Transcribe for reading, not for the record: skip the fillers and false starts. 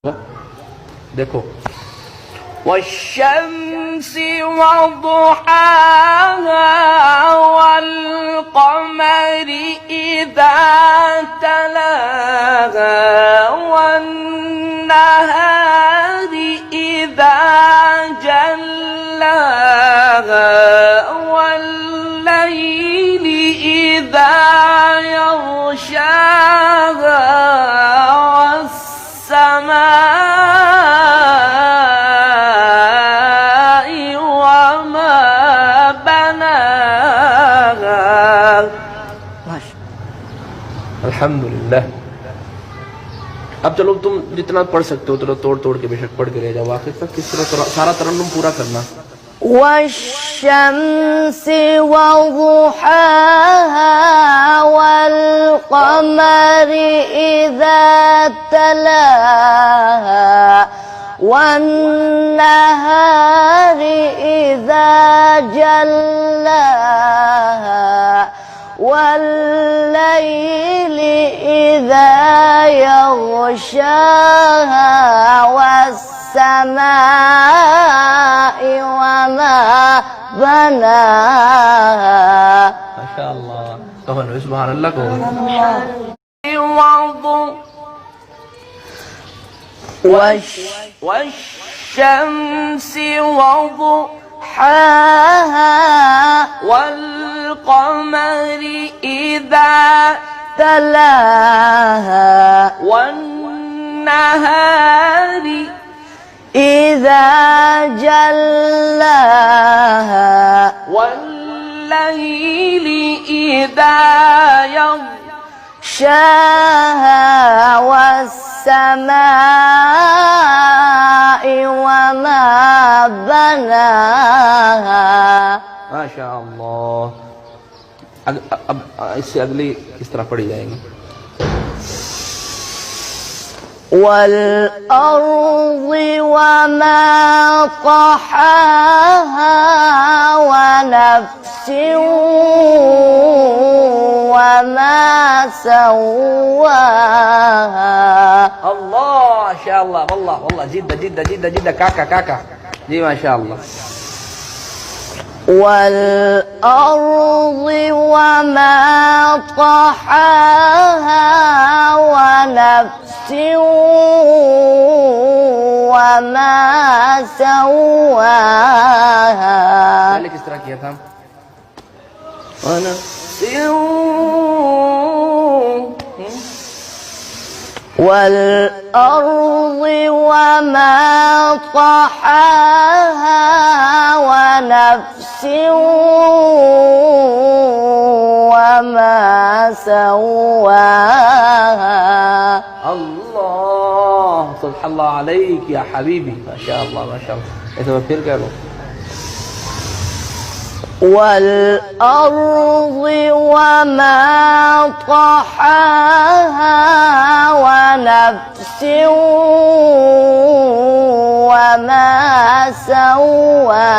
देखो वश्शम्सि वضحاها والقمر إذا تلاها والنهار إذا جلاها والليل إذا يغشاها والسماء وما بناها। अल्हम्दुलिल्लाह। अब चलो तुम जितना पढ़ सकते हो तो तोड़ तोड़ के बेशक पढ़ के ले जाओ आखिर तक। किस तरह सारा तरन्नुम पूरा करना। वश्शम्सि वضحاها والقمر إذا تلاها والنهار إذا جلاها والليل إذا يغشاها والسماء وما بناها। माशाअल्लाह। कहो सुभान अल्लाह कहो। والشمس وضحاها والقمر إذا تلاها والنهار إذا جلاها والليل إذا يغشاها والسماء وما بناها। माशाअल्लाह। अब इससे अगली किस तरह पढ़ी जाएंगी। والأرض وما طحاها ونفس وما سواها। الله ما شاء الله والله والله جدا جدا جدا جدا كاكا كاكا जी माशाअल्लाह। والأرض وما طحاها ونفس وما سواها। पहले किस तरह किया था। والأرض وما طحاها ونفس وما سواها। الله سبحان الله عليك يا حبيبي ما شاء الله ما شاء الله। ऐसे मैं फिर कह रहा हूँ। والأرض وما طحاها ونفس وما سواها